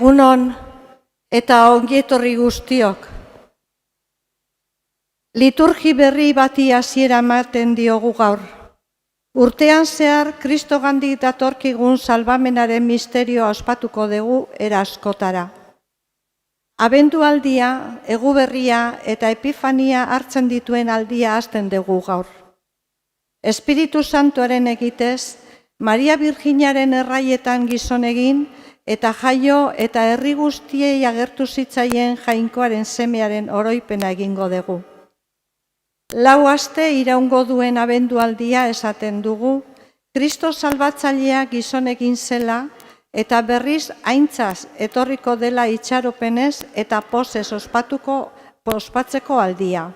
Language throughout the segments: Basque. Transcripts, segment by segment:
Egunon eta ongietorri guztiok. Liturgi berri bati hasiera ematen diogu gaur. Urtean zehar Kristogandik datorkigun salbamenaren misterioa ospatuko dugu era askotara. Abendualdia, eguberria eta epifania hartzen dituen aldia hasten dugu gaur. Espiritu Santuaren egitez, Maria Birjinaren erraietan gizon egin, eta jaio eta herri guztiei agertu zitzaien jainkoaren semearen oroipena egingo dugu. 4 aste iraungo duen abendualdia esaten dugu, Kristo salbatzailea gizon egin zela eta berriz aintzaz etorriko dela itxaropenez eta pozez ospatzeko aldia.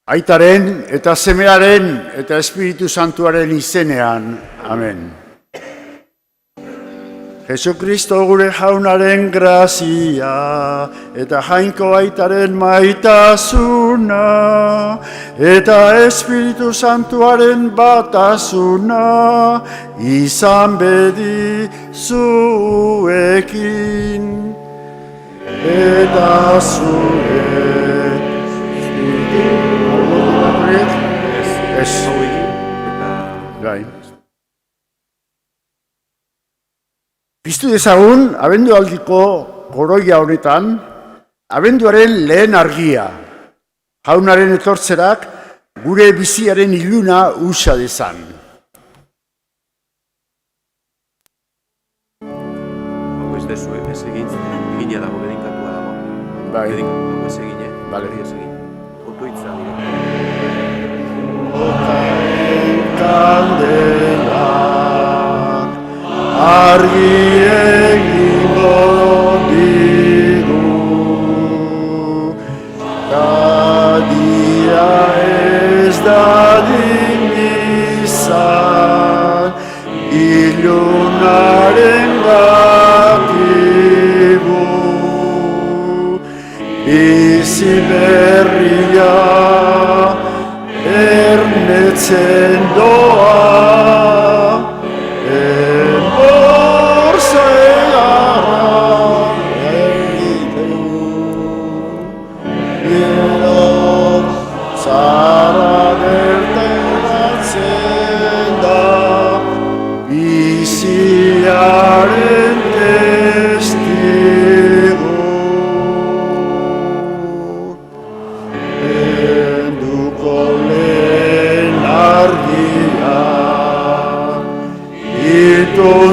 Aitaren eta Semearen eta Espiritu Santuaren izenean. Amen. Jesukristo gure jaunaren grazia eta jainko aitaren maitasuna eta Espiritu Santuaren batasuna izan bedi zuekin eta zuekin. Piztu dezagun, abendualdiko goroia honetan, abenduaren lehen argia, jaunaren etortzerak gure biziaren iluna usa dezan. Hau ez dezu, ez egin, egina dago, bedinkatua dago. Bai. Hau ez egin, Bale. Ez egin. Otoitza dira. Otaren kandelak argi egingo digu, kadia ez dadin izan, ilunaren gatibu, bizi berria ernetzen doa.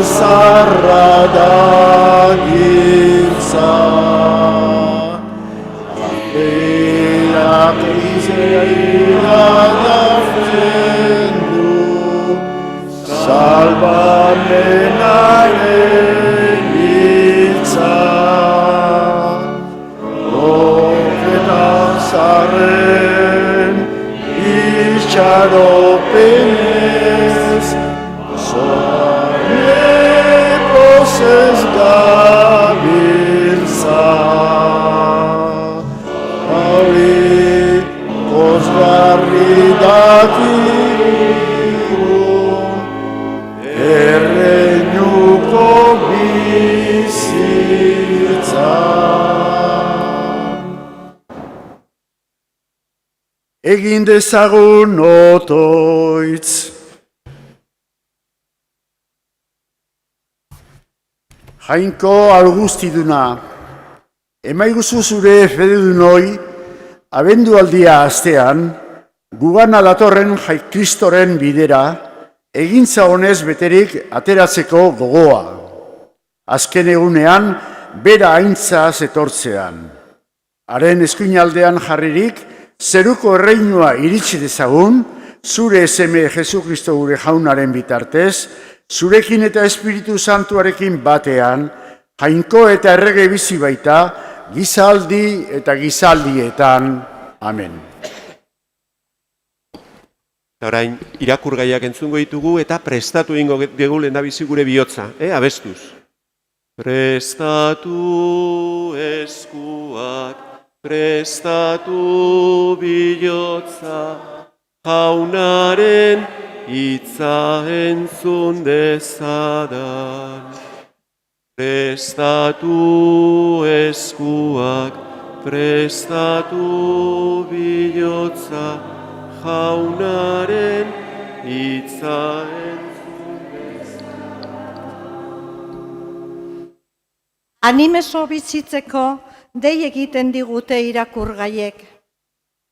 Zarra da giltza, apeak izai nabarmenaren hitza. Profeta zarren itxaropenez, zonepozez gabiltza. Hori pozgarri dakigu, erreinuko bizitza. Egin dezagun otoitz. Jainko algustiduna, emaiguzu zure fededunoi, abendualdia astean, gugana datorren Kristoren bidera, egintza honez beterik ateratzeko gogoa. Azken egunean, bera aintzaz etortzean. Haren eskuinaldean jarririk, zeruko erreinua iritsi dezagun, zure seme Jesu Kristo gure jaunaren bitartez, zurekin eta Espiritu Santuarekin batean, jainko eta errege bizi baita, gizaldi eta gizaldietan. Amen. Orain, irakurgaiak entzungo ditugu eta prestatu egingo dugu lehendabizi gure bihotza, abestuz. Prestatu eskuak, prestatu bihotza, jaunaren hitza entzun dezadan. Prestatu eskuak, prestatu bihotza, jaunaren hitza entzun dezadan. Animeso bizitzeko dei egiten digute irakurgaiek.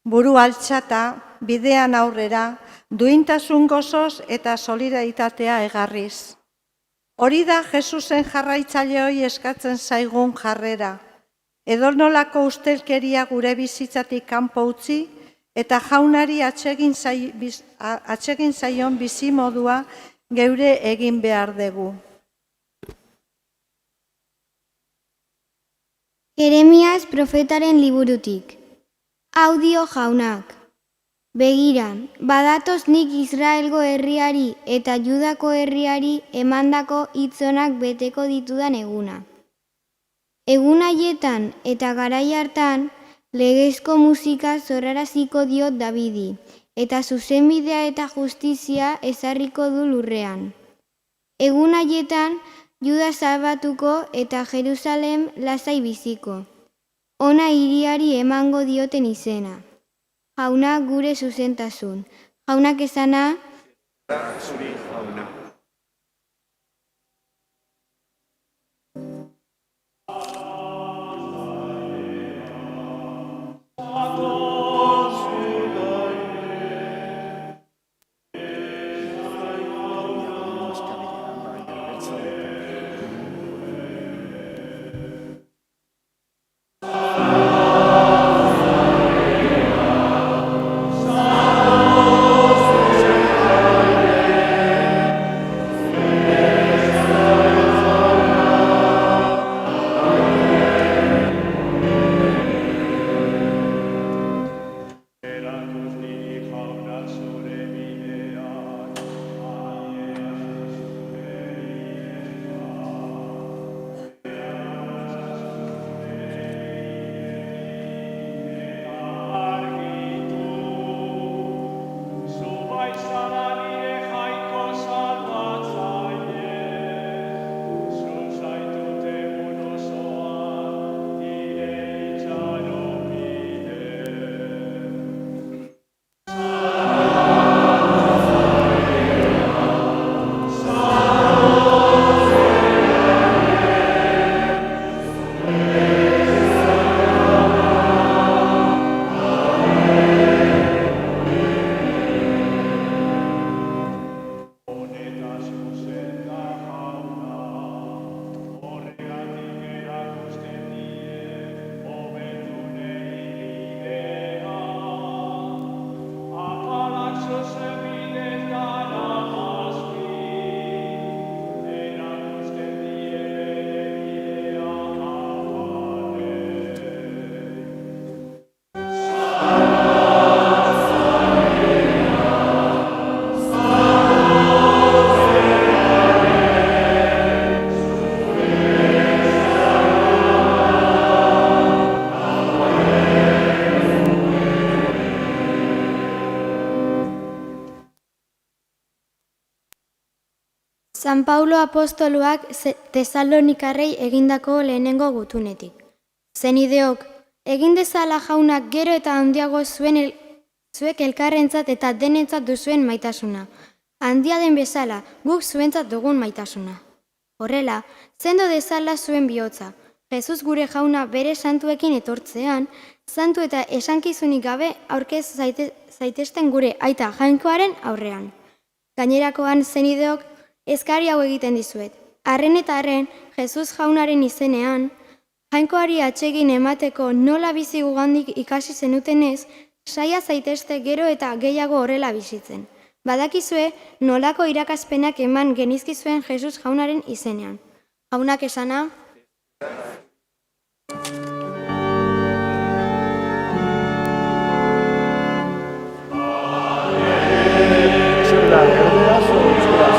Buru altxata, bidean aurrera, duintasun gozoz eta solidaritatea egarriz. Hori da Jesusen jarraitzaileoi eskatzen zaigun jarrera. Edonolako ustelkeria gure bizitzatik kanpo utzi eta jaunari atsegin zaion bizimodua geure egin behar dugu. Jeremias profetaren liburutik. Audio jaunak. Begira, badatoz nik Israelgo herriari eta Judako herriari emandako hitzonak beteko ditudan eguna. Egun haietan eta garai hartan, legezko musika zoraraziko diot Dabidi, eta zuzenbidea eta justizia ezarriko du lurrean. Egun haietan, Juda salbatuko eta Jerusalem lasai biziko. Ona hiriari emango dioten izena. Jauna gure zuzentasun. Jaunak esana, Zuri jauna. San Paulo apostoluak Tesalonikarrei egindako lehenengo gutunetik. Zenideok, egin dezala jaunak gero eta handiago zuek elkarrentzat eta denentzat duzuen maitasuna. Handia den bezala, guk zuentzat dugun maitasuna. Horrela, zendo dezala zuen bihotza. Jesus gure jauna bere santuekin etortzean, santu eta esankizunik gabe aurkez zaitezten gure aita Jainkoaren aurrean. Gainerakoan zenideok, eskari hau egiten dizuet. Arren eta arren, Jesus jaunaren izenean, Jainkoari atsegin emateko nola bizi gugandik ikasi zenutenez, saia zaitezte gero eta gehiago horrela bizitzen. Badakizue, nolako irakaspenak eman genizkizuen Jesus jaunaren izenean. Jaunak esana,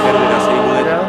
Erderaz egingo dut.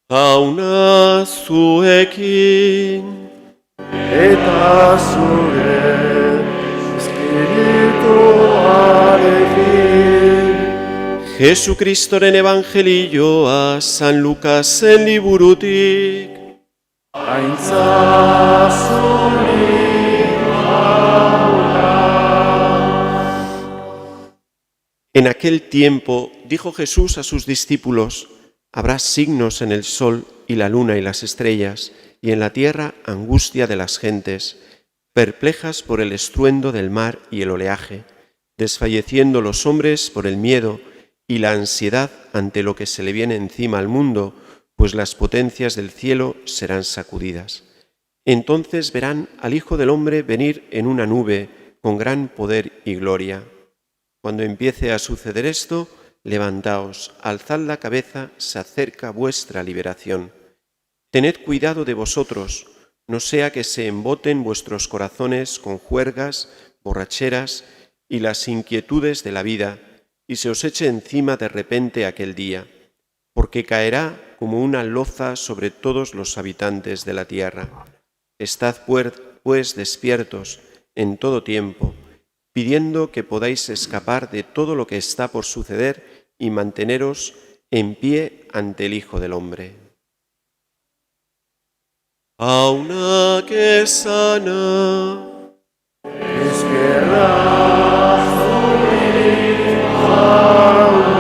Jauna zuekin, Eta zure espirituarekin. Jesukristoren evangelioa San Lukasen liburutik. Aintza zuri jauna. En aquel tiempo dijo Jesús a sus discípulos: habrá signos en el sol y la luna y las estrellas, y en la tierra angustia de las gentes, perplejas por el estruendo del mar y el oleaje, desfalleciendo los hombres por el miedo y la ansiedad ante lo que se le viene encima al mundo, pues las potencias del cielo serán sacudidas. Entonces verán al Hijo del Hombre venir en una nube con gran poder y gloria. Cuando empiece a suceder esto, levantaos, alzad la cabeza, se acerca vuestra liberación. Tened cuidado de vosotros, no sea que se emboten vuestros corazones con juergas, borracheras y las inquietudes de la vida, y se os eche encima de repente aquel día, porque caerá como una loza sobre todos los habitantes de la tierra. Estad pues despiertos en todo tiempo, pidiendo que podáis escapar de todo lo que está por suceder y manteneros en pie ante el Hijo del Hombre. Auna que sana, Eskerra zuri jauna.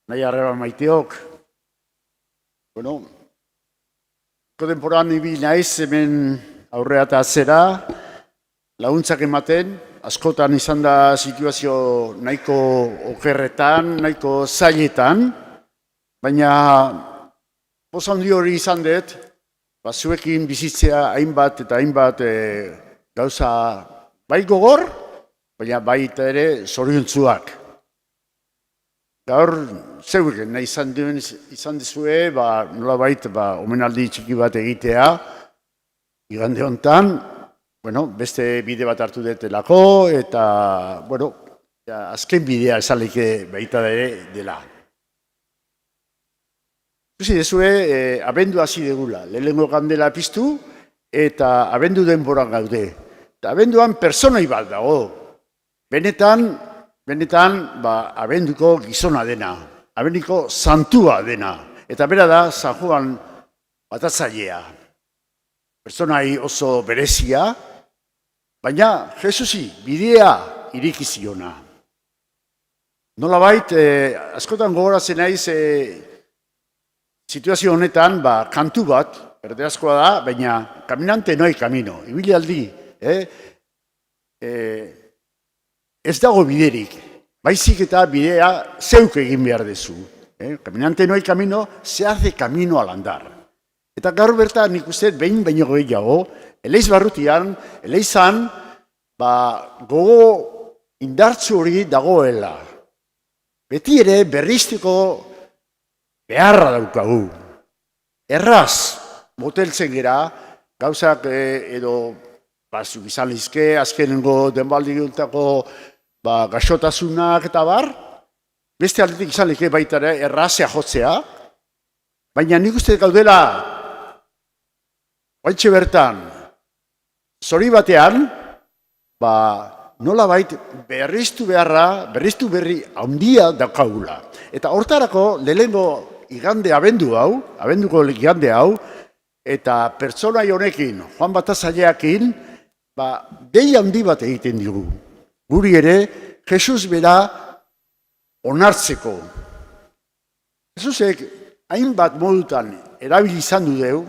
Nahi arreba maiteok. Bueno, denporan ibil naiz hemen aurrea eta atzera, laguntzak ematen, askotan izan da situazio nahiko okerretan, nahiko zailetan, baina poza handi hori izan dut, zuekin bizitzea hainbat eta hainbat gauza bai gogor, baina baita ere zoriontsuak. Gaur, zeurik nahi izan dizue, nolabait omenaldi txiki bat egitea, igande hontan, beste bide bat hartu detelako, eta, azken bidea esalike baita ere dela. Ikusi dezue, abendu hasi degula, lehenengo kandela piztu, eta abendu denboran gaude. Eta abenduan personai bat dago, benetan, abenduko gizona dena, abenduko santua dena, eta bera da San Juan Batatzailea. Pertsonai oso berezia, baina Jesusi bidea ireki ziona. Nolabait, askotan gogoratzen naiz situazio honetan, kantu bat, erderazkoa da, baina caminante no hay camino, ibilaldi, ez dago biderik, baizik eta bidea zeuk egin behar dezu. Caminante no hay camino, se hace camino al andar. Eta gaur bertan nik uste behin baino gehiago, Eleiz barrutian, Eleizan, gogo indartzu hori dagoela. Beti ere berrizteko beharra daukagu. Erraz, moteltzen gera, gauzak edo bazuk izan lizke, azkenengo denbaldi gultako gaxotasunak eta bar, beste aldetik izan leke baita ere errazea jotzea, baina nik uste gaudela baitxe bertan, zori batean, nolabait berriztu berri handia daukagula. Eta hortarako lehenengo igande abenduko igande hau, eta pertsonai honekin, Juan Batazaileakin, deia handi bat egiten digu. Guri ere, Jesus bera onartzeko. Jesusek hainbat modutan erabili izan du deu,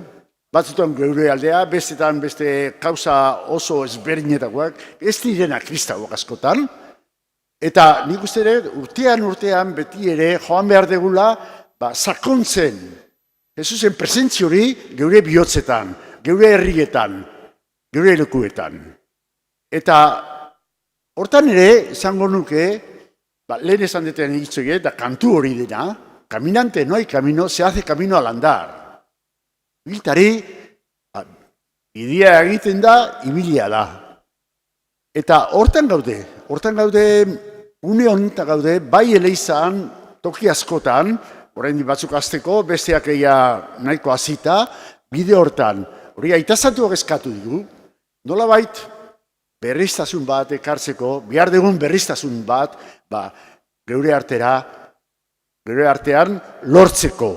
batzutan geure aldea, bestetan beste kauza oso ezberdinetakoak, ez direna kristauak askotan, eta nik uste ere, urtean beti ere joan behar degula, sakontzen, Jesusen presentzia hori geure bihotzetan, geure herrietan, geure lekuetan. Eta hortan ere, esango nuke, lehen esan deten egitzoie, eta kantu hori dena, caminante no hay camino, se hace camino al andar. Ibiltari, bidea egiten da, ibilia da. Eta hortan gaude, une honetan gaude, bai Eleizan, toki askotan, orain batzuk azteko, besteak egia nahiko azita, bide hortan, hori aitazatuak eskatu digu, nolabait berriztasun bat ekartzeko, bihar dugun berriztasun bat, geure artean lortzeko.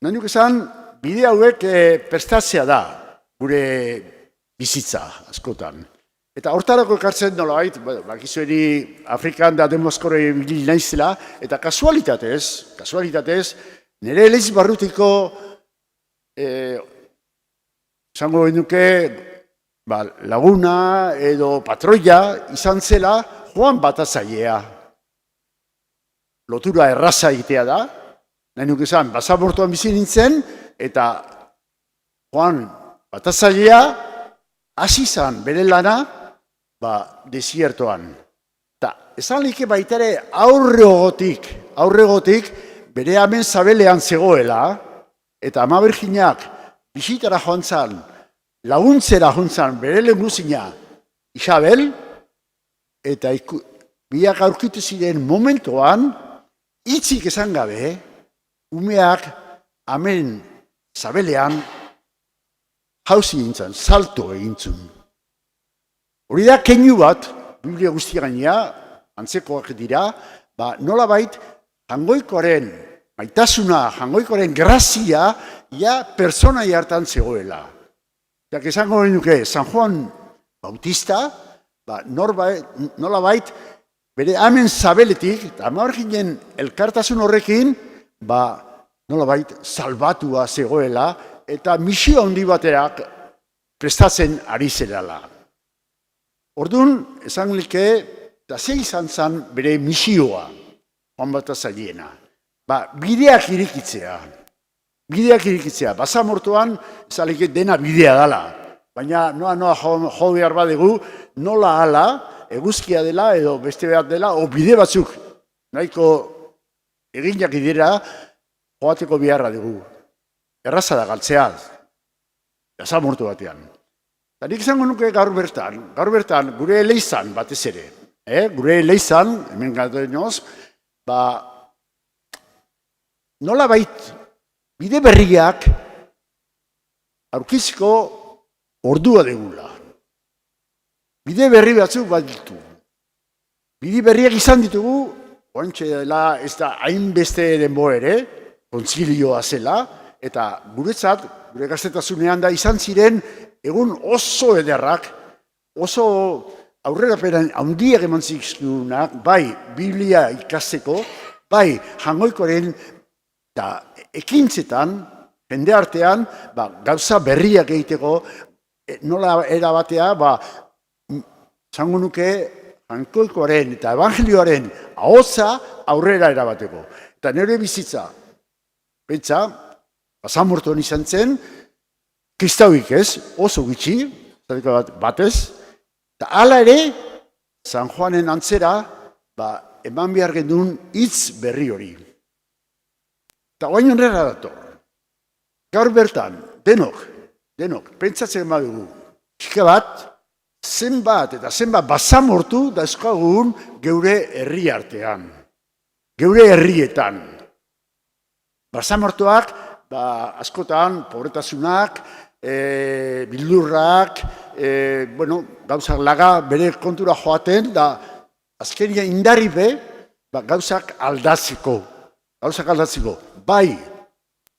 Nahi nuk esan, bide hauek prestatzea da, gure bizitza askotan. Eta hortarako ekartzen nolabait, bakizueri Afrikan da Demoskore ibili naizela, eta kasualitatez, nire Eleiz barrutiko, esango genuke, laguna edo patroia izan zela Juan Batazailea. Lotura erraza egitea da, nahi nuke esan, basabortuan bizi nintzen, eta Juan Batazailea hasi zan bere lana, desiertoan. Eta esan like baitare aurregotik bere amen zabelean zegoela, eta Ama Birjinak bisitara joan zan, laguntzera joan zan bere lehenguzina Isabel, eta biak aurkitu ziren momentuan, hitzik esan gabe, umeak amen zabelean jauzi nintzen, salto egintzun. Hori da, keinu bat, Biblia guztia gainea, antzekoak dira, nolabait, jangoikoaren maitasuna, jangoikoaren grazia, pertsonai hartan zegoela. Jak esango genuke, San Juan Bautista, nolabait, bere amen zabeletik, eta Ama Birjinen elkartasun horrekin, nolabait, salbatua zegoela, eta misio handi baterak prestatzen ari zerala. Orduan, esan like, eta ze izan zen bere misioa, Juan Batazaileena. Bideak irikitzea. Basamortuan, esan like, dena bidea dela. Baina noa jo behar badegu, nola hala, eguzkia dela edo beste behar dela, o bide batzuk, nahiko eginak idera, joateko beharra dugu. Erraza da galtzea, basamortu batean. Eta nik izango nuke gaur bertan, gure Eleizan batez ere. Gure Eleizan, hemen gadoenoz, nolabait bide berriak aurkiziko ordua degula. Bide berri batzuk bat ditu. Bide berriak izan ditugu, oantxe dela ez da hainbeste denbo ere, kontzilioa zela, eta guretzat, gure gaztetasunean da izan ziren, egun oso ederrak, oso aurreraperan handiak eman zizkunak, bai Biblia ikasteko, bai jangoikoaren ekintzetan, jende artean, gauza berriak egiteko, nola erabatea, zango nuke, Jainkoikoaren eta Evangelioaren ahotsa aurrera erabateko. Eta nire bizitza, pentsa, basamortuan izan zen, kristauik ez, oso gutxi, batez, eta hala ere, San Juanen antzera, eman behar gendun hitz berri hori. Eta guain honrera dator. Gaur bertan, denok, pentsatzen badugu, pixka bat, zenbat eta zenbat basamortu dauzkagun geure herri artean, geure herrietan. Basamortuak, askotan, pobretasunak, bildurrak, gauzak laga bere kontura joaten, da azkenia indarri be, gauzak aldatzeko, bai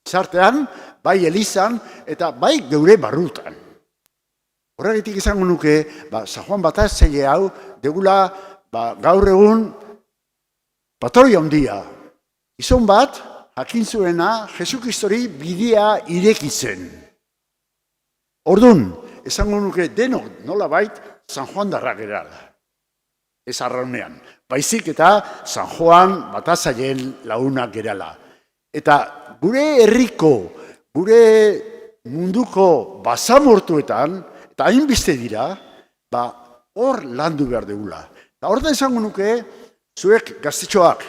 izartean, bai elizan, eta bai geure barrutan. Horregatik izango nuke, San Juan Batatzaile hau, degula gaur egun patroia handia. Izon bat, jakin zuena, Jesukristori bidea irekitzen. Ordun, esango nuke denok nolabait San Juan darra gerala. Ez arraunean. Baizik eta San Juan Batatzaileen lagunak gerala. Eta gure herriko, gure munduko basamortuetan, eta hainbeste dira, hor landu behar dugula. Eta hor da esango nuke, zuek gaztetxoak,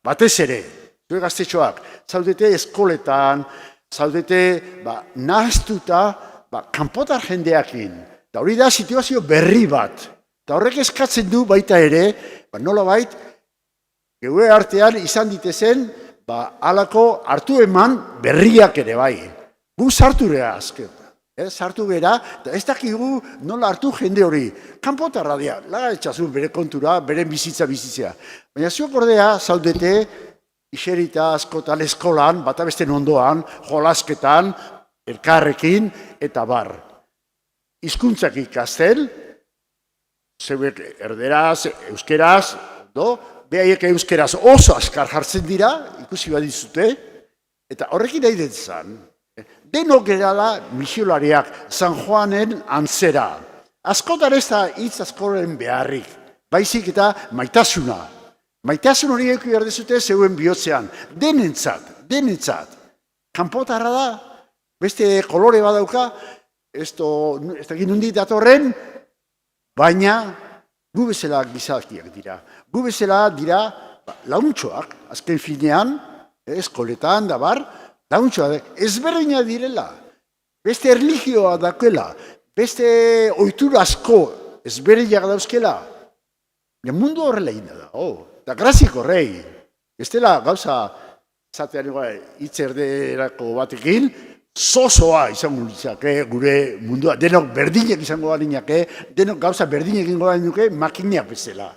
batez ere, zuek gaztetxoak, zaudete eskoletan, zaudete nahaztuta, kanpotar jendeakin. Eta hori da situazio berri bat. Eta horrek eskatzen du baita ere, nolabait, geure artean izan ditezen, halako hartu eman berriak ere bai. Gu sartu gera azken. Sartu gera, eta ez dakigu nola hartu jende hori. Kanpotarra dira, laga etxazu bere kontura, bere bizitzea. Baina zuek ordea, zaudete, iserita askotan eskolan, bata besten ondoan, jolasketan, elkarrekin, eta bar. Hizkuntzak ikasten, zeuek erderaz, euskeraz, behaiek euskeraz oso askar jartzen dira, ikusi badizute, eta horrekin nahi detzan, denok gerala misiolariak San Juanen antzera. Askotan ez da hitz askoren beharrik, baizik eta maitasuna. Maitasun hori eki behar dezute zeuen bihotzean, denentzat. Kanpotarra da, beste kolore badauka, ez da ginundik datorren, baina gu bezala gizakiak dira. Gu bezala dira launtxoak, azken finean, eskoletan, dabar, launtxoak ezberdina direla. Beste erlijioa daukela, beste ohitura asko ezberdinak dauzkela. Mundu horrela inda da, eta grazik horrei. Ez dela gauza, zatean hitz erderako batekin, zozoa izango litzake gure mundua, denok berdinek izango balinake, denok gauza berdinek ingo balinake makineak bezala.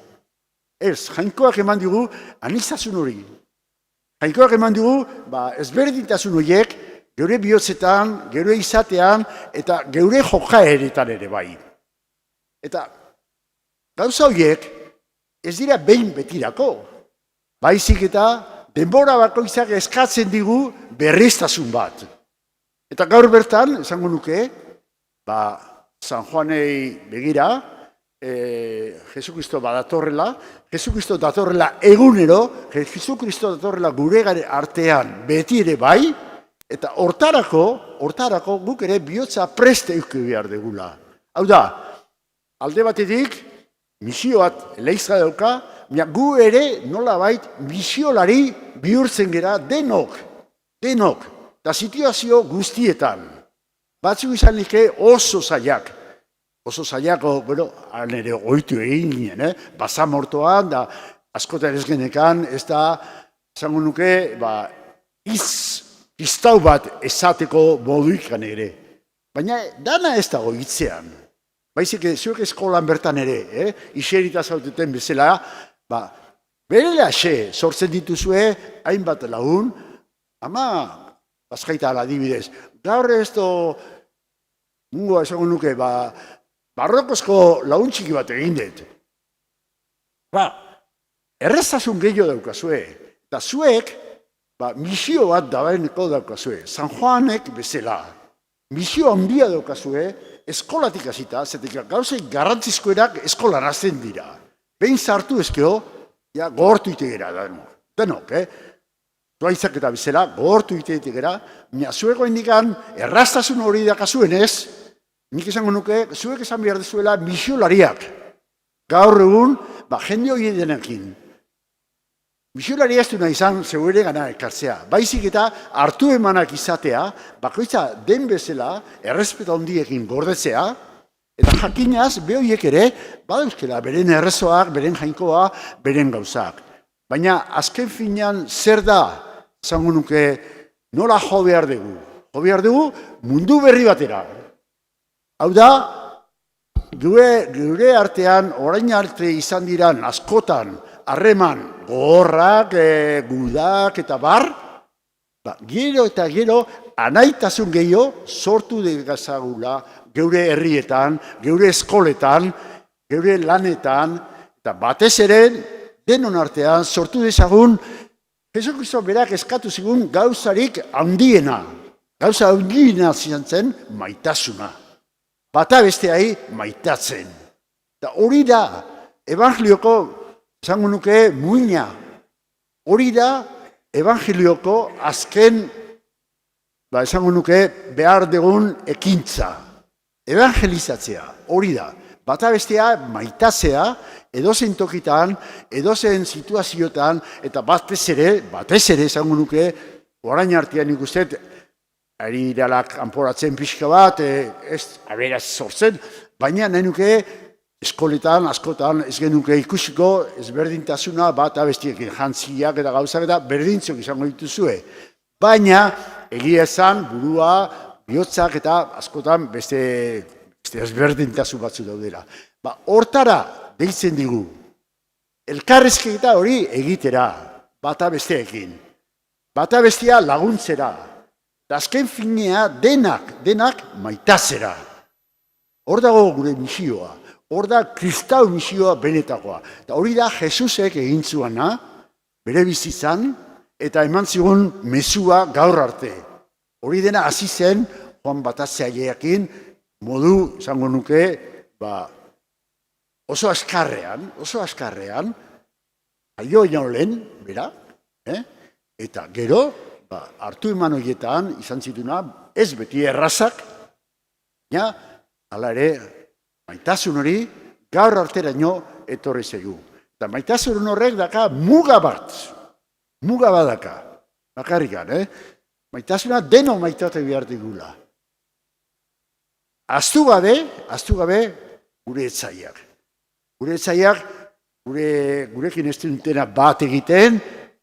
Ez, jainkoak eman digu aniztasun hori. Jainkoak eman digu ezberdintasun horiek geure bihotzetan, geure izatean eta geure jokaeretan ere bai. Eta gauza horiek ez dira behin betirako. Baizik eta denbora bakoitzak eskatzen digu berriztasun bat. Eta gaur bertan, esango nuke, San Juanei begira, Jesukristo badatorrela, Jesukristo datorrela egunero, Jesukristo datorrela gure artean beti ere bai, eta hortarako guk ere bihotza preste euki behar degula. Hau da, alde batetik, misio bat leizka dauka, gu ere nolabait misiolari bihurtzen gera denok, eta situazio guztietan. Batzuk izan nike oso zailak, nire ohitu egin ginen, basamortoan, da askotan ez genekan, ez da, zango nuke, iztau bat esateko moduikan ere. Baina dana ez dago hitzean. Baizik, zuek eskolan bertan ere, iserita zauteten bezala, berele ase sortzen dituzue, hainbat lagun, ama, bazkaita adibidez, gaur ez mungoa esango nuke, barrokozko lagun txiki bat egin dut. Errezasun gehiago daukazue, eta zuek, misio bat dabaineko daukazue, San Juanek bezala. Misio handia daukazue, eskolatik hasita, zetik gauzei garrantzizkoerak eskolan hasten dira. Behin sartu ezkeo, ja, gogortu itegera, denok, Zuaitzak eta bizela, gogortu itegera, baina zueko indikan, erraztasun hori dakazuen ez, nik esango nuke, zuek esan behar dezuela misiolariak. Gaur egun, jende hori denekin. Misiolaria ez duna izan zeure gana ekartzea. Baizik eta hartu emanak izatea, bakoitza den bezala, errespeta hondiekin gordetzea, eta jakinaz, behoiek ere, badauzkela, beren errezoak, beren jainkoa, beren gauzak. Baina, azken finean, zer da, zango nuke, nola jo behar dugu? Jo behar dugu, mundu berri batera. Hau da, gure artean, orain arte izan diran askotan, harreman, gogorrak, gudak eta bar, gero eta gero, anaitasun gehiago sortu degazagula geure herrietan, geure eskoletan, geure lanetan, eta batez ere, denon artean sortu dezagun, Jesukristo berak eskatu zigun gauzarik handiena. Gauza handiena zen maitasuna. Bata besteai maitatzen. Eta hori da, evangelioko, esango nuke, muina. Hori da, evangelioko azken, esango nuke, behar dugun ekintza. Evangelizatzea, hori da. Bata bestea maitatzea, edozein tokitan, edozein situaziotan, eta batez ere, esango nuke, orain artean ikustet, ari iralak kanporatzen pixka bat, ez aberaz sortzen, baina nahi nuke, eskoletan, askotan, ez genuke ikusiko, ezberdintasuna bat abestiekin, jantziak eta gauzak eta berdintzok izango dituzue. Baina, egia esan, burua, bihotzak eta askotan beste ezberdintasun batzu daudela. Hortara deitzen digu, elkarrizketa hori egitera, bata besteekin, bata bestea laguntzera, eta azken finea denak maitazera. Hor dago gure misioa, hor da kristau misioa benetakoa. Eta hori da Jesusek egin zuana, bere bizitzan, eta eman zigun mezua gaur arte. Hori dena hasi zen, Juan Batatzailearekin, modu, esango nuke, oso askarrean, aio lehen, bera, eta gero, hartu eman horietan, izan zituna, ez beti errazak, hala ere, maitasun hori, gaur arteraino etorri zaigu. Eta maitasun horrek daka muga badaka, bakarrikan, maitasuna deno maitate behar digula. Aztu gabe, gure etzaiak. Gure etzaiak, gurekin ez dutena bat egiten,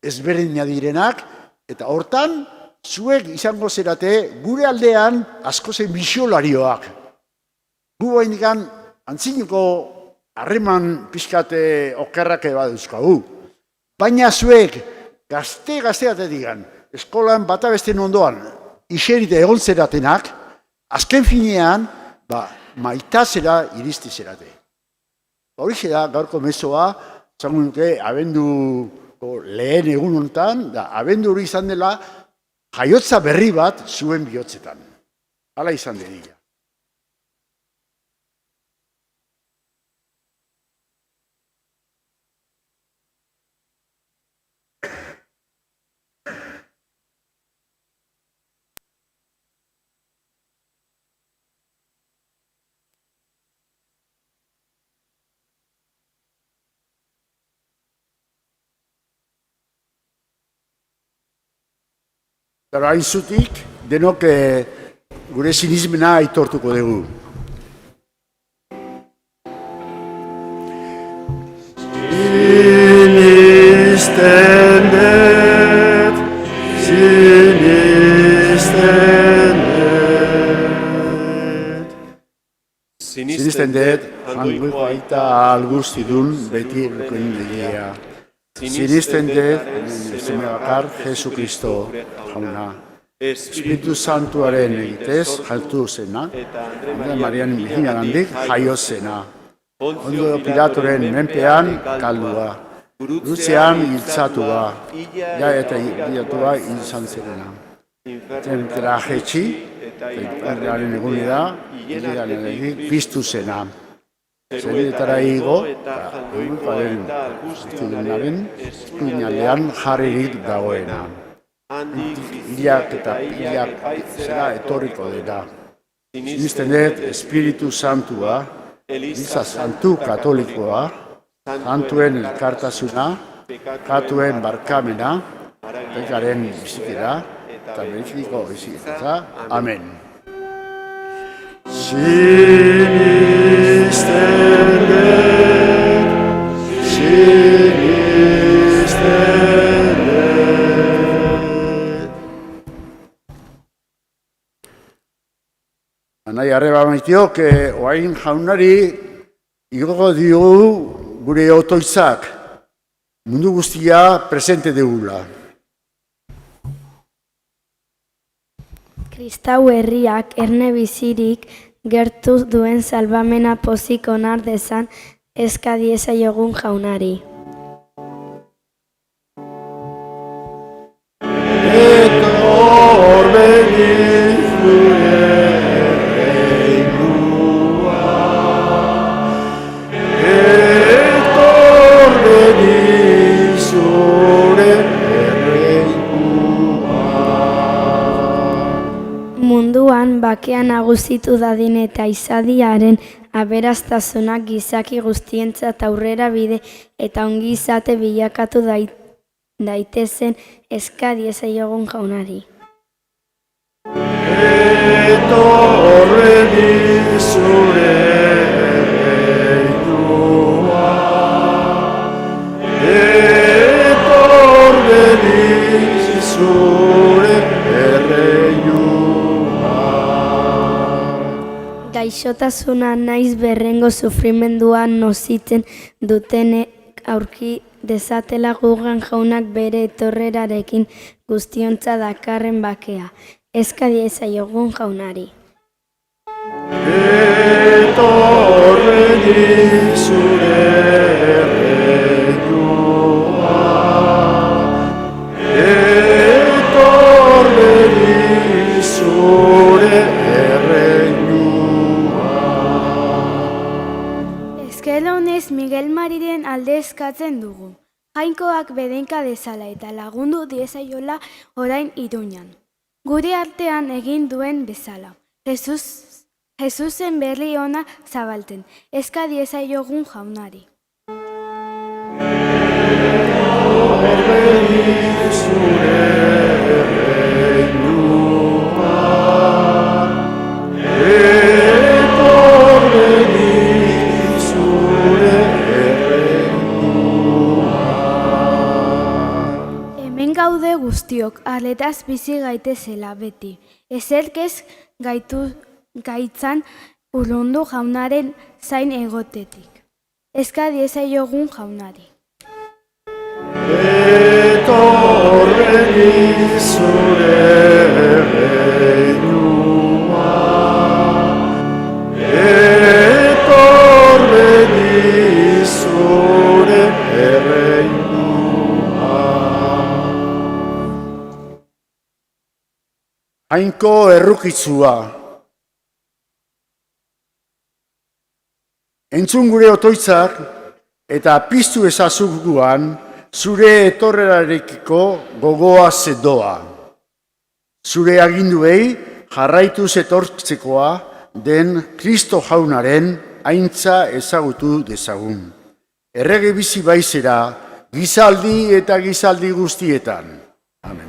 ezberdina direnak, eta hortan, zuek izango zerate, gure aldean asko zen misiolarioak. Gu bainikan, antzineko harreman pixkate okerrake bat euskagu. Baina zuek, gazte-gazteate digan, eskolan bata besten ondoan, iserite egon zeratenak, azken finean, maitazera iristi zerate. Horixe da, gaurko mezoa, zango nuke, abenduko lehen egun honetan, abendu hori izan dela, jaiotza berri bat zuen bihotzetan. Hala izan dedila. Zara hainzutik, denok gure sinismena aitortuko dugu. Sinisten dut, hangoiko aita algustidun beti erukoen degia. Sinisten dut, zeme bakar, Jesukristo, jauna. Espiritu Santuaren egitez, jaltu zena, Andre Marian Virginiarengandik jaio zena. Ondo Pilatoren menpean kaldua. Gurutzean hiltzatua, ja eta hilatua izan zerena. Tentra jetxi eta hirugarren egune da, hilean egin piztu zena. Zenietara igo, eta egunaren guztiunaren eskuinaldean jarririk dagoena. Hilak eta pilak zera etorriko dira. Sinisten dut Espiritu Santua, Eliza Santu Katolikoa, Santuen elkartasuna, Katuen barkamena, pekaren bizikera, eta bereziko bizikera. Amen. Sinisten dut, sinisten dut. Anai arreba maitiok, oain jaunari igoko diogu gure otoitzak, mundu guztia presente dugula. Kristau herriak erne bizirik gertu duen salbamena pozik onar dezan eska diezaiogun jaunari. Etor beni zure reinua, etor beni zure reinua. Munduan bakean nagusitu dadin eta izadiaren aberastasunak gizaki guztientzat aurrera bide eta ongizate bilakatu daitezen eska diezaiogun jaunari. Etor beni zure reinua, etor beni zure reinua. Gaixotasuna naiz berrengo sufrimendua nozitzen dutenek aurki dezatela gugan jaunak bere etorrerarekin guztiontza dakarren bakea. Eska diezaiogun jaunari. Etor beni zure reinua, etor beni zure reinua. Eskelonez Miguel Mariren alde eskatzen dugu. Jainkoak bedenka dezala eta lagundu diezaiola orain Iruñan. Gure artean egin duen bezala. Jesusen berri ona zabalten. Eska diezaiogun jaunari. Hemen gaude guztiok, arletaz bizi gaitezela beti. Ezerkez gaitzan urrundu jaunaren zain egotetik. Eska diezaiogun jaunari. Etor beni zure reinua, etor beni zure reinua. Jainko errukitzua, entzun gure otoitzak eta piztu ezazuguan zure etorrerarekiko gogoa zedoa. Zure aginduei jarraituz etortzekoa den Kristo jaunaren aintza ezagutu dezagun. Errege bizi baizera, gizaldi eta gizaldi guztietan. Amen.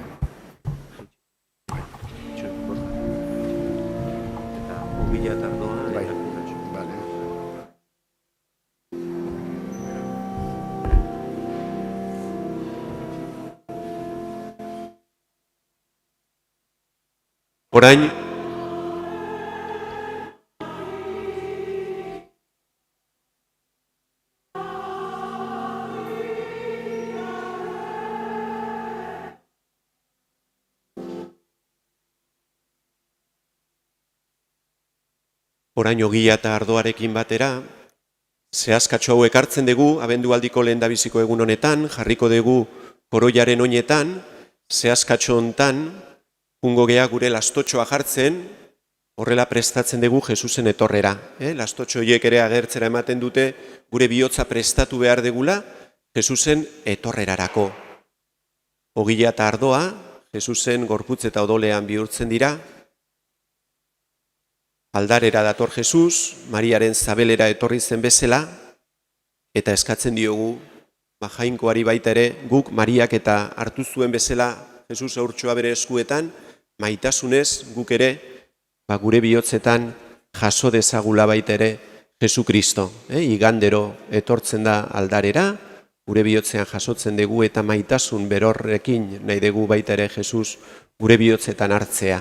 Orain, ogia eta ardoarekin batera, zehazkatxo hauek hartzen dugu, abendualdiko lehendabiziko egun honetan, jarriko dugu koroiaren oinetan, zehazkatxo hontan, jungo gea gure lastotxoa jartzen, Horrela prestatzen dugu Jesusen etorrera. Lastotxo horiek ere agertzera ematen dute gure bihotza prestatu behar degula Jesusen etorrerarako. Ogila eta ardoa Jesusen gorputz eta odolean bihurtzen dira. Aldarera dator Jesus, Mariaren zabelera etorri zen bezala, eta eskatzen diogu, jainkoari baita ere, guk Mariak eta hartu zuen bezala Jesus haurtxoa bere eskuetan, maitasunez guk ere, gure bihotzetan jaso dezagula baita ere Jesukristo. Igandero etortzen da aldarera, gure bihotzean jasotzen dugu eta maitasun berorrekin nahi dugu baita ere Jesus gure bihotzetan hartzea.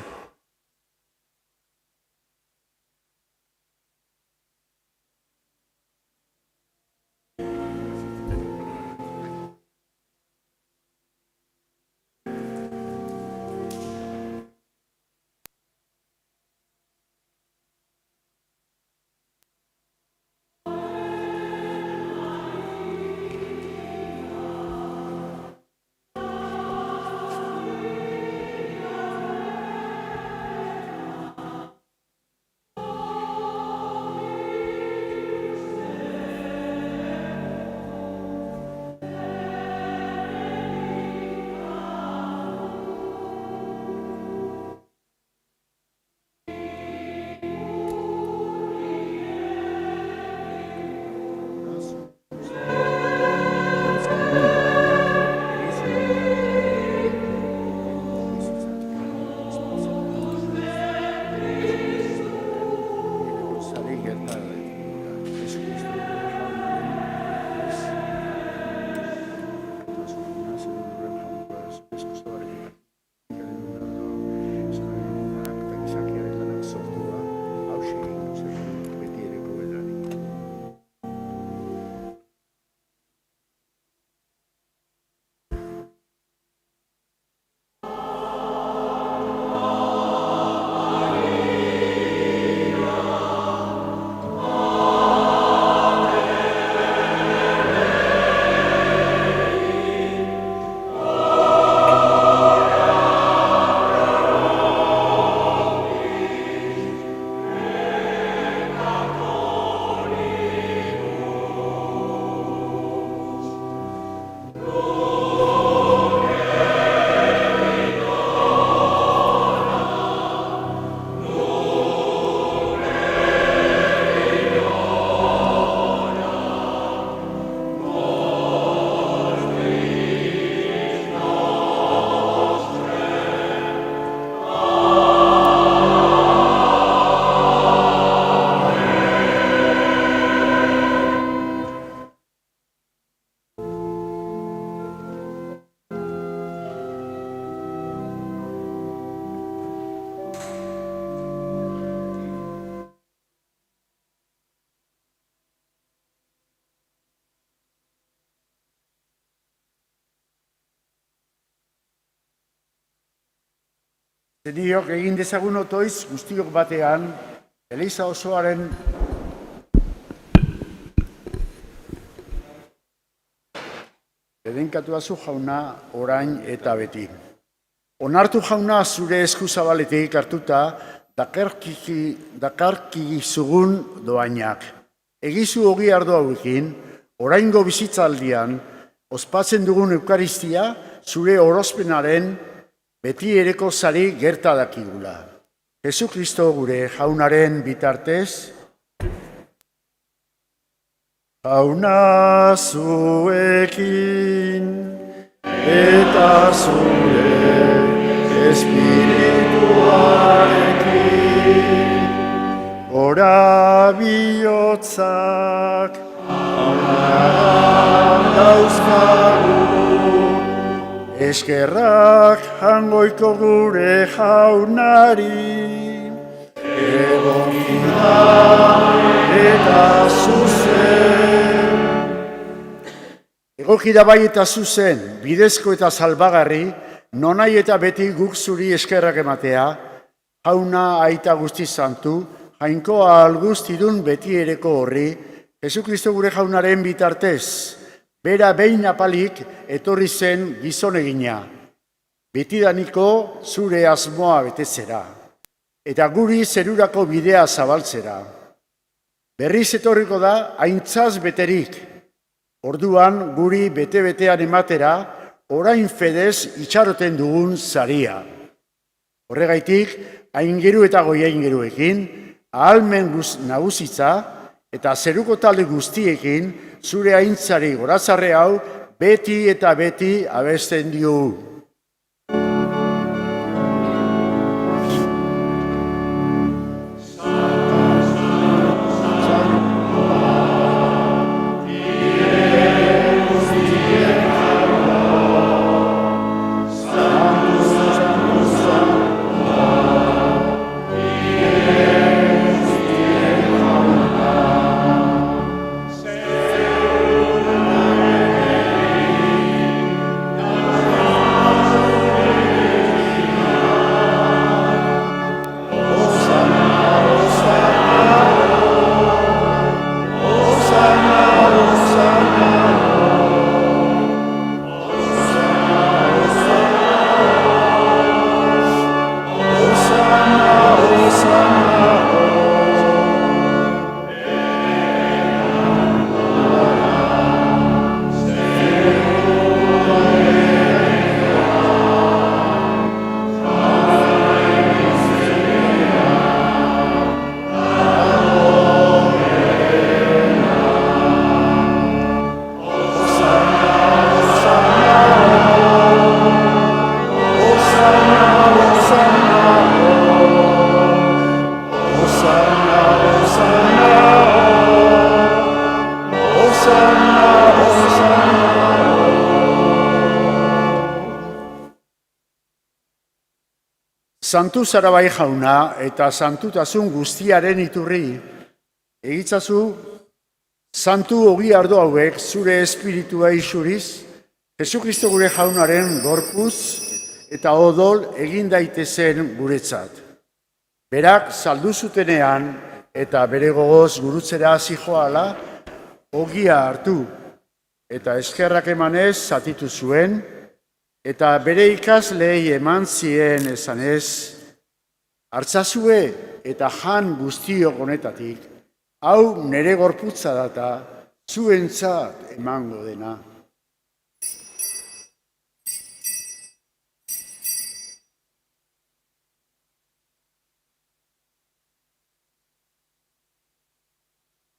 Zeniok egin dezagun otoiz guztiok batean, Eliza osoaren edenkatua zu jauna orain eta beti. Onartu jauna zure eskuzabaletik hartuta dakarkizugun doainak. Egizu ogi ardo hauekin, oraingo bizitzaldian, ospatzen dugun eukaristia zure orospenaren beti ereko sari gerta dakigula. Jesukristo gure jaunaren bitartez, jauna zuekin eta zure espirituarekin, ora bihotzak haunaran dauzkagu, eskerrak hangoiko gure jaunari, egokida eta zuzen. Egokida bai eta zuzen, bidezko eta salbagarri, nonai eta beti guk zuri eskerrak ematea, jauna aita guzti santu, jainkoa alguztidun beti ereko horri, Jesukristo gure jaunaren bitartez, bera behin apalik etorri zen gizon egina, betidaniko zure asmoa betezera. eta guri zerurako bidea zabaltzera. Berriz etorriko da aintzaz beterik, orduan guri bete-betean ematera, orain fedez itxaroten dugun saria. Horregaitik, aingeru eta goiaingeruekin, ahalmen nagusitza eta zeruko talde guztiekin zure aintzari gorazarre hau beti eta beti abesten diogu. Santu zara bai jauna eta santutasun guztiaren iturri, egitzazu santu ogi ardo hauek zure espiritua isuriz, Jesukristo gure jaunaren gorpuz eta odol egin daitezen guretzat. Berak saldu zutenean eta bere gogoz gurutzera hasi joala, ogia hartu eta eskerrak emanez zatitu zuen, eta bere ikasleei eman zien esanez, hartzazue eta jan guztiok honetatik, hau nere gorputza data, zuentzat emango dena.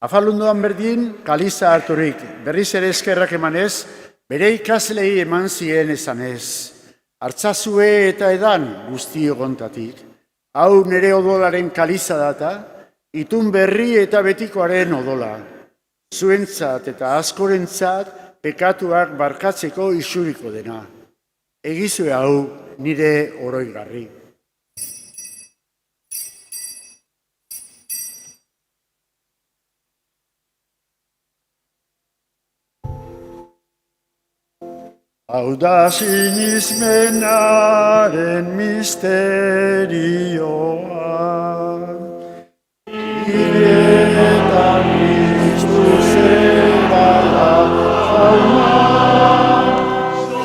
Afalundoan berdin, kaliza harturik, berriz ere eskerrak emanez, bere ikaslei eman zien esanez, hartzazue eta edan guztiok honetatik, hau nere odolaren kaliza data, itun berri eta betikoaren odola, zuentzat eta askorentzat pekatuak barkatzeko isuriko dena. Egizue hau nire oroigarri. Hau da sinismenaren misterioa, hiletan Kristus edala jauna,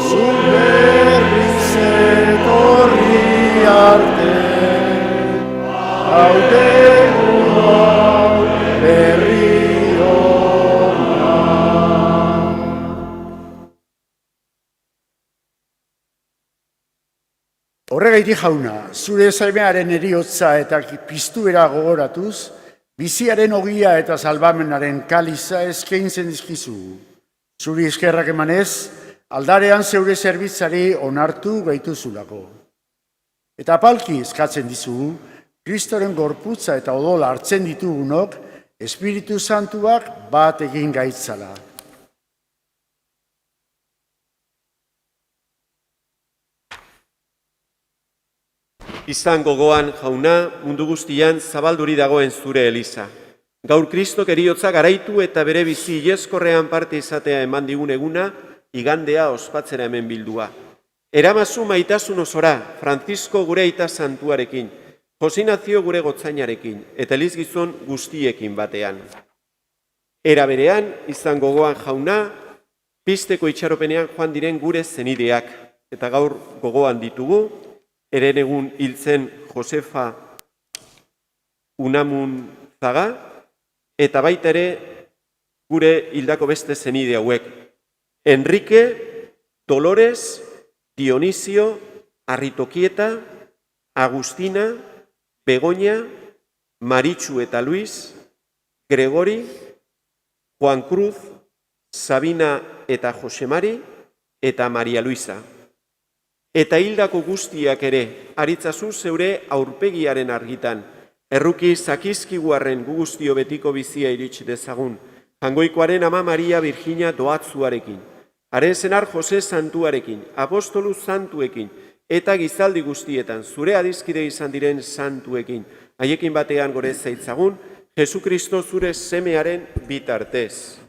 zu berriz etorri arte, hau deguno berri Horregaitik jauna, zure zaimearen eriotza eta piztuera gogoratuz, biziaren ogia eta salbamenaren kaliza eskaintzen dizkizu. Zuri eskerrak emanez, aldarean zeure zerbitzari onartu gaituzulako. Eta palki eskatzen dizugu, Kristoren gorputza eta odola hartzen ditugunok, Espiritu Santuak bat egin gaitzala. Izan gogoan, jauna, mundu guztian zabalduri dagoen zure eliza. Gaur Kristok eriotza garaitu eta bere bizi ileskorrean parte izatea eman digun eguna, igandea ospatzera hemen bildua. Eramazu maitasun osora, Francisco gure aita santuarekin, Josinazio gure gotzainarekin, eta elizgizon guztiekin batean. Era berean, izan gogoan jauna, pizteko itxaropenean joan diren gure zenideak, eta gaur gogoan ditugu, herenegun hiltzen Josefa Unamun Zaga, eta baita ere gure hildako beste zenide hauek. Enrique, Dolores, Dionisio, Arritokieta, Agustina, Begoña, Maritxu eta Luis, Gregori, Juan Cruz, Sabina eta Josemari, eta Maria Luisa. Eta hildako guztiak ere, aritzazu zeure aurpegiaren argitan, erruki zakizkiguarren gu guztio betiko bizia iritsi dezagun, Jangoikoaren ama Maria Virginia doatzuarekin, haren senar Jose santuarekin, apostolu santuekin, eta gizaldi guztietan, zure adizkide izan diren santuekin, haiekin batean gore zaitzagun, Jesukristo zure semearen bitartez.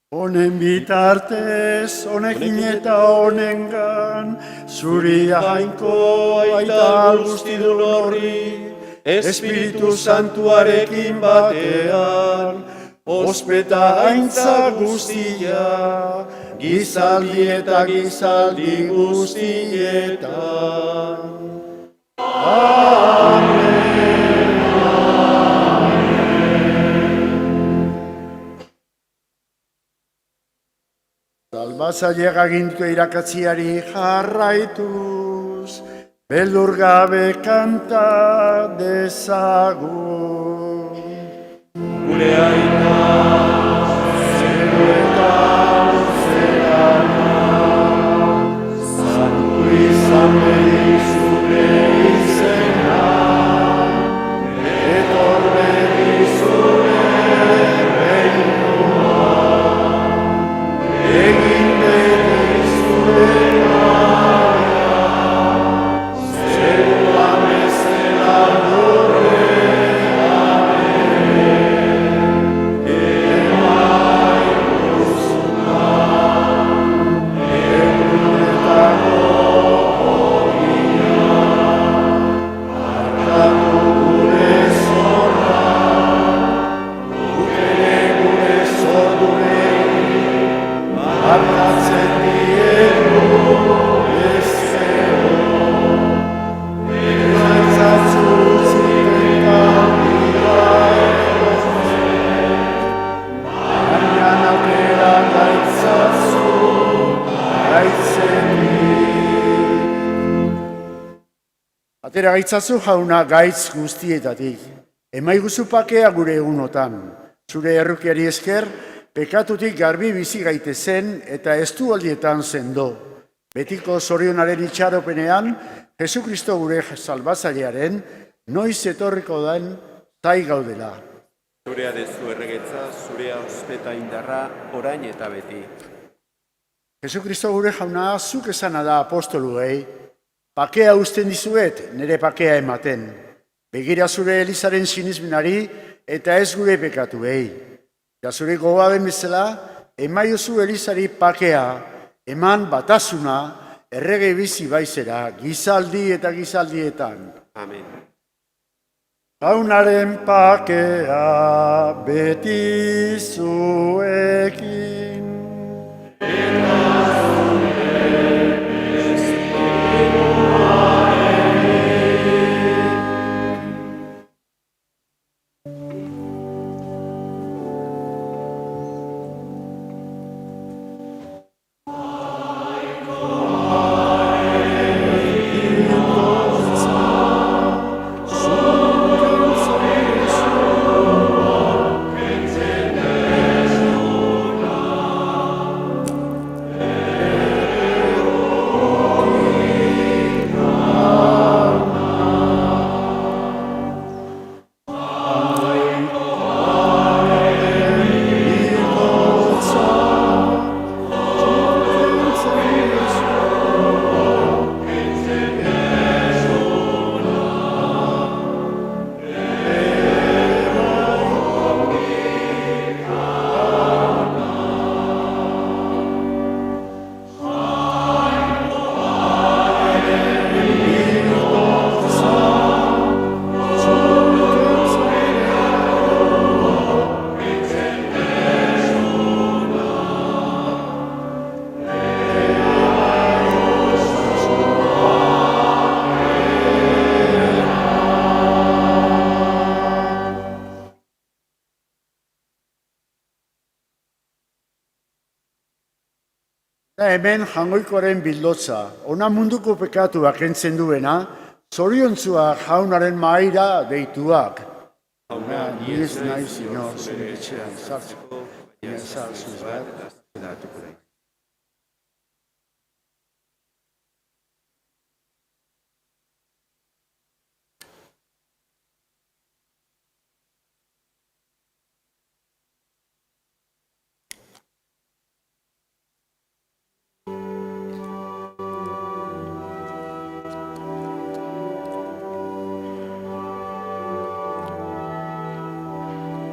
Honen bitartez, honekin eta honengan, zuri jainko aita guztidun horri, Espiritu Santuarekin batean, ospeta haintza guztia, gizaldi eta gizaldi guztietan. Amen. Salbatzaileak aginduko irakatziari jarraituz, beldur gabe kanta dezagun. Gure aita, zeruetan zerana, santu izan zure izena, etor zure reinua, egin zure naia, zeruan bezala Atera gaitzazu jauna gaitz guztietatik. Emaiguzu pakea gure egunotan. Zure errukiari esker, pekatutik garbi bizi gaitezen eta estualdietan sendo. Betiko zorionaren itxaropenean, Jesukristo gure salbatzailearen, noiz etorriko den zai gaudela. zurea dezu erregetza, zurea ospeta indarra, orain eta beti. Jesukristo gure jauna, zuk esana da apostoluei, pakea uzten dizuet, nire pakea ematen. Begira zure Elizaren sinismenari eta ez gure pekatuei. Ja zure gogoa den bezala, emaiozu Elizari pakea, eman batasuna, errege bizi baizera, gizaldi eta gizaldietan. Amen. Jaunaren pakea beti zuekin. Eta hemen jangoikoaren bildotza, ona munduko pekatuak kentzen duena, zoriontzua jaunaren mahaira deituak. Jauna, ni ez naiz inor zure etxean sartzeko, baina sartzuz bat, edatuko da.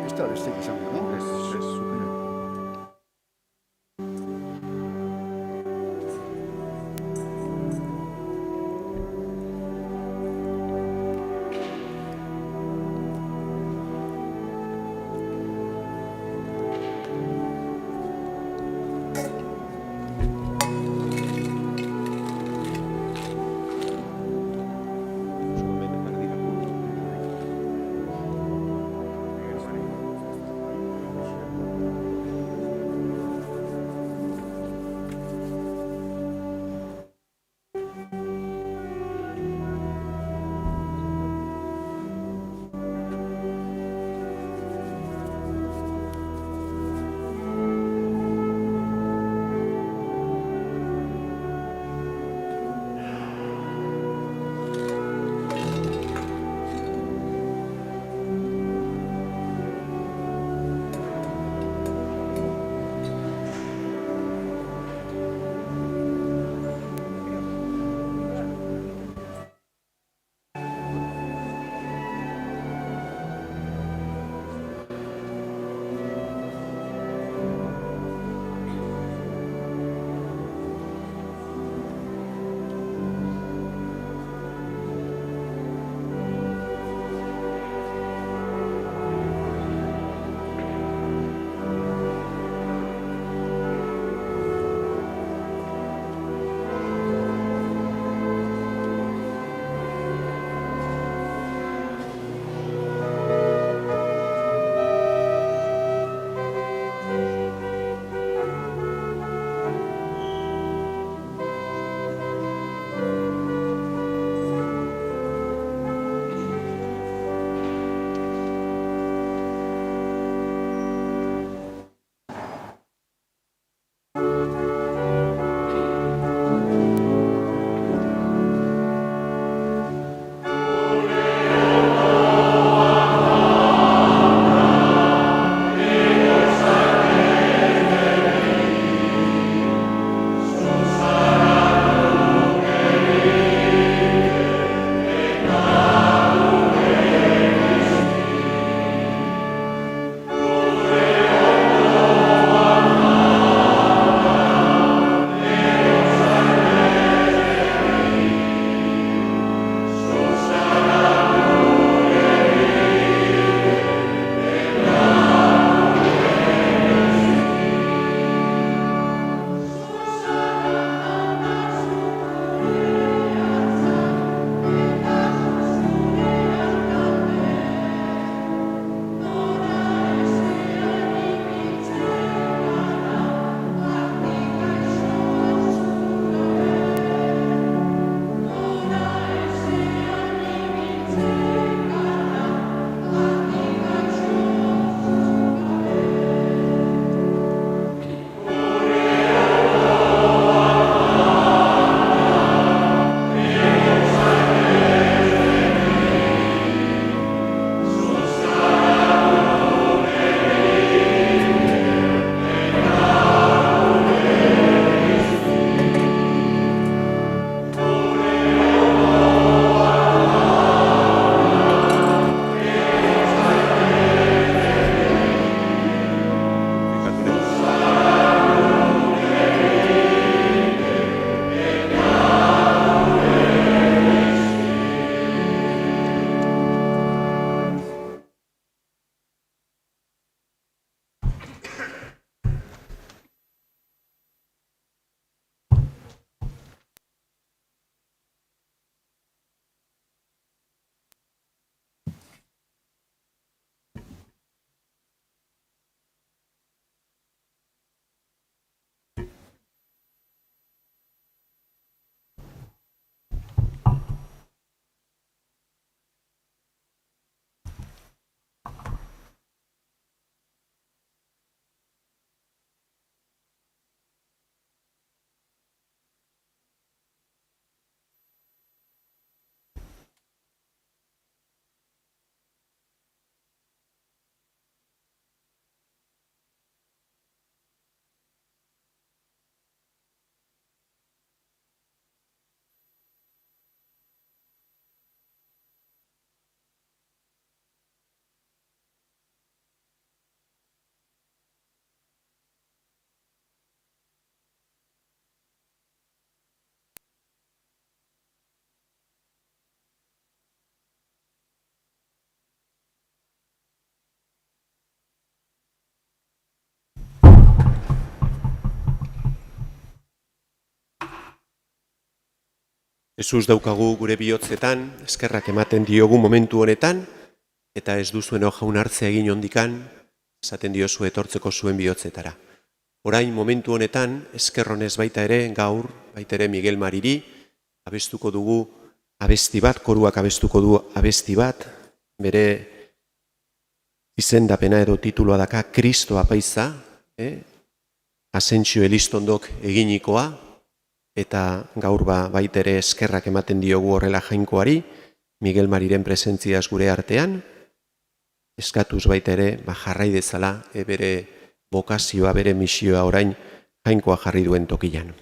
Ez da besteik izango, no? Jesus daukagu gure bihotzetan, eskerrak ematen diogu momentu honetan, eta ez duzueno jaun hartzea egin ondikan, esaten diozu etortzeko zuen bihotzetara. Orain momentu honetan, eskerronez baita ere, gaur, baita ere Miguel Mariri, abestuko dugu abesti bat, koruak abestuko du abesti bat, bere izendapena edo tituloa daka Kristo apaiza, Asentzio Elistondok eginikoa, eta gaur baita ere eskerrak ematen diogu horrela jainkoari, Miguel Mariren presentziaz gure artean, eskatuz baita ere jarrai dezala bere bokazioa, bere misioa orain jainkoa jarri duen tokian.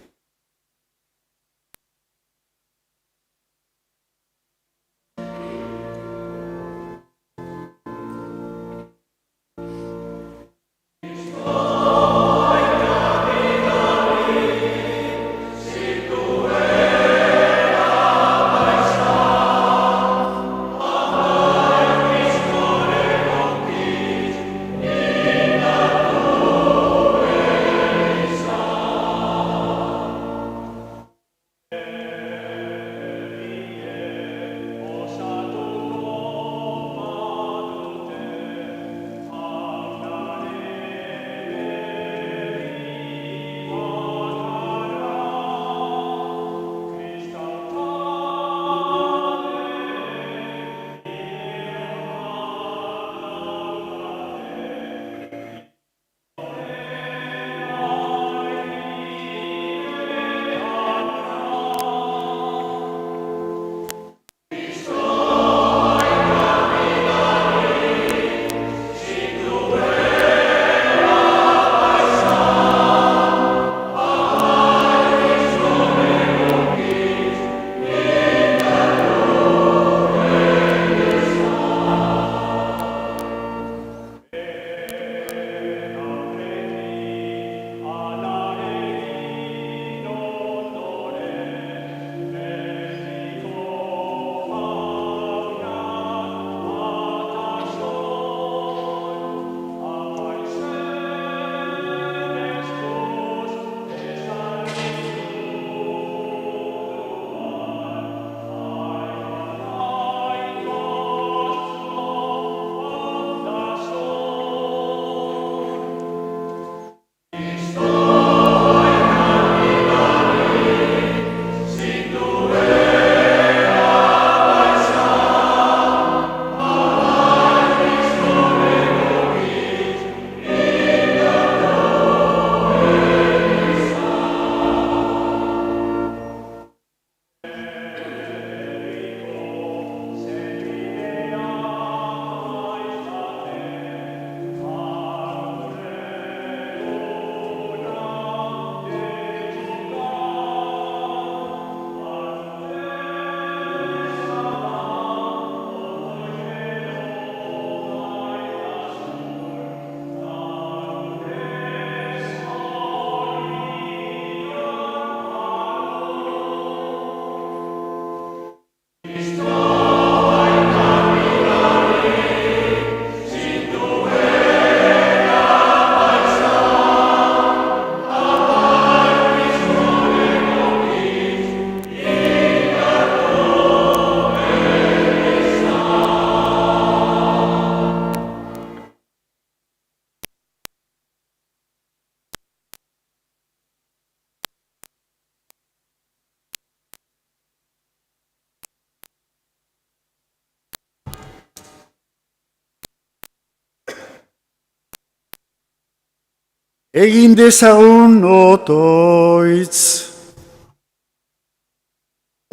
Egin dezagun otoitz.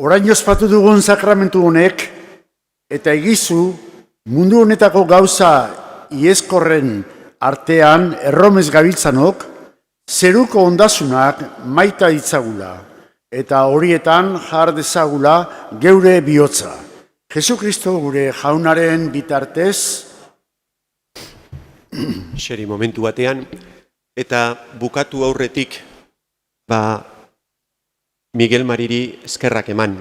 Orain ospatu dugun sakramentu honek, eta egizu mundu honetako gauza ieskorren artean erromez gabiltzanok, zeruko ondasunak maita ditzagula, eta horietan jar dezagula geure bihotza. Jesukristo gure jaunaren bitartez, Xeri momentu batean, eta bukatu aurretik, Miguel Mariri eskerrak eman,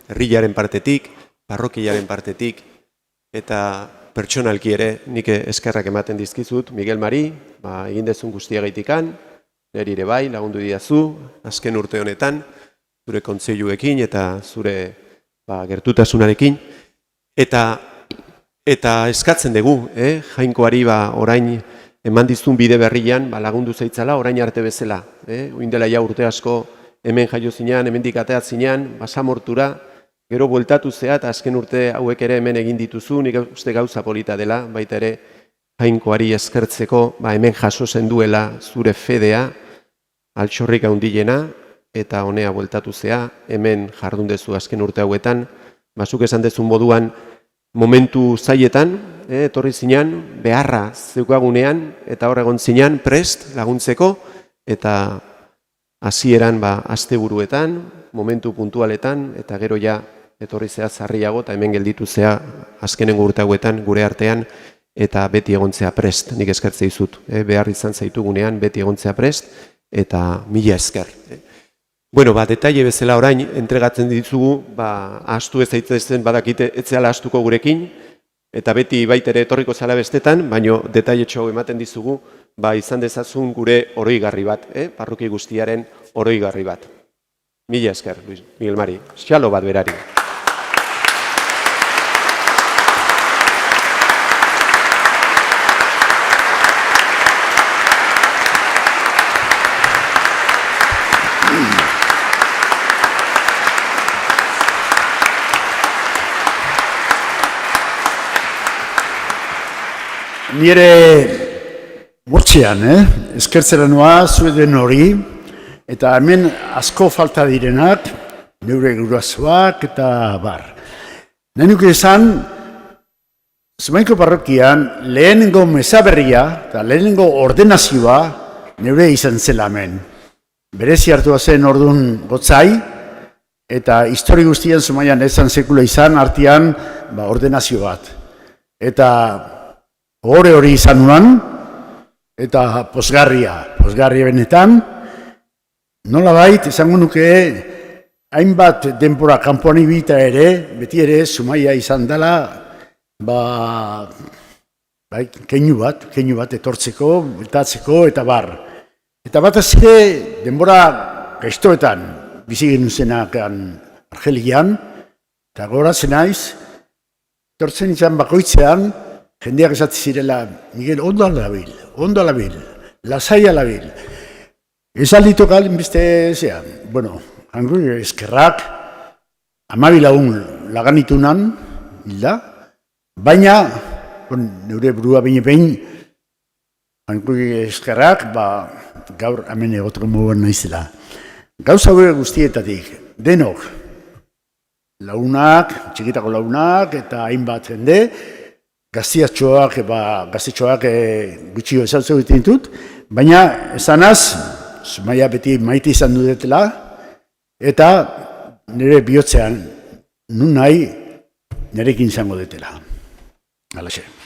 herriaren partetik, parrokiaren partetik, eta pertsonalki ere nik eskerrak ematen dizkizut, Miguel Mari, egin dezun guztiagaitikan, nire ere bai, lagundu didazu, azken urte honetan, zure kontseiluekin eta zure gertutasunarekin. Eta eskatzen dugu, Jainkoari orain eman dizun bide berrian lagundu zaitzala, orain arte bezala. Oindela ja urte asko hemen jaio zinean, hemendik ateat zinean, basamortura, gero bueltatu zea, eta azken urte hauek ere hemen egin dituzu, nik uste gauza polita dela, baita ere Jainkoari eskertzeko, hemen jaso zen duela zure fedea, altxorrik handiena, eta honea bueltatu zea, hemen jardun dezu azken urte hauetan, zuk esan dezun moduan, momentu zaietan, etorri zinean, beharra zeukagunean, eta hor egon zinean, prest laguntzeko, eta hasieran asteburuetan, momentu puntualetan, eta gero ja etorri zea zarriago, eta hemen gelditu zea azkenengo urte hauetan gure artean, eta beti egontzea prest, nik eskertzea izut. Behar izan zaitugunean, beti egontzea prest, eta mila esker. Bueno, detaile bezala orain entregatzen ditugu, ahastu ez zaitzezen badakite etzeala ahastuko gurekin, eta beti baitere etorriko zala bestetan, baino detaile txau ematen dizugu, izan dezazun gure oroigarri bat, parroki guztiaren oroigarri bat. Mila esker, Luis Miguel Mari. Xalo bat berari. Nire motxean, eskertzera noa, zueden hori, eta hemen asko falta direnak, neure gurasoak eta bar. Nahi nuke esan, Zumaiko parrokian lehenengo mesaberria eta lehenengo ordenazioa neure izan zela hemen. Berezi hartua zen ordun gotzai, eta histori guztien Zumaian ezan sekula izan, artean ordenazio bat. Eta hori izan nuan, eta posgarria benetan, nolabait esango nuke, hainbat denbora kanpoan ibita ere, beti ere Zumaia izan dela, keinu bat etortzeko, bueltatzeko eta bar. Eta bat azire denbora gaiztoetan bizi genuen zenakan Argelian, eta goratzen naiz, etortzen izan bakoitzean, jendeak esatzen zirela, Miguel, ondo alabil, lasai alabil. Ez alditok alin beste zean. Bueno, hango eskerrak, 12 lagun laganitunan, hilda, baina, neure burua behin, hango eskerrak, gaur hemen egoteko moduan naizela. Gauza hauek guztietatik, denok, lagunak, txikitako lagunak, eta hainbat jende, gaztetxoak gutxio esaltzeko egiten ditut, baina esanaz, Zumaia beti maite izan dudetela, eta nire bihotzean, nun nahi, nirekin izango dutela. Halaxe.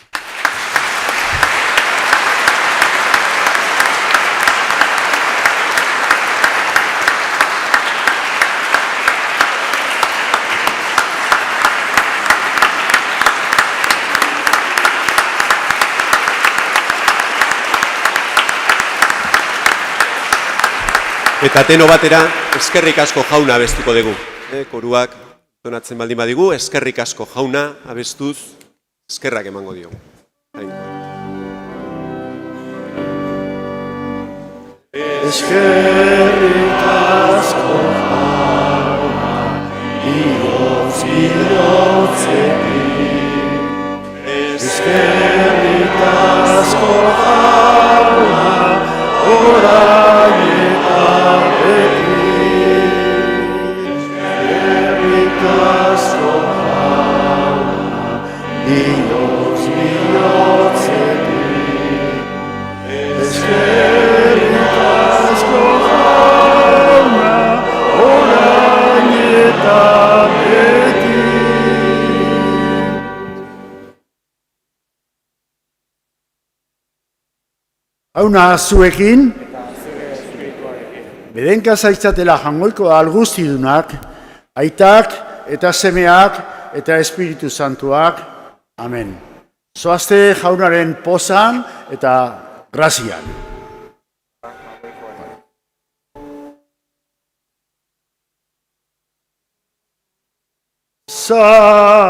Eta teno batera, eskerrik asko jauna abestuko dugu. Koruak donatzen baldin badigu, eskerrik asko jauna abestuz, eskerrak emango diogu. Eskerrik asko jauna, bihotzekin. Eskerrik asko jauna, orain eta beti. Eskerrik asko jauna, bihotzekin. Eskerrik asko jauna, orain eta beti. Hauna zuekin, bedenka zaitzatela jangoiko alguztidunak, aitak eta semeak eta Espiritu Santuak. Amen. Zoazte jaunaren pozan eta grazian. salve.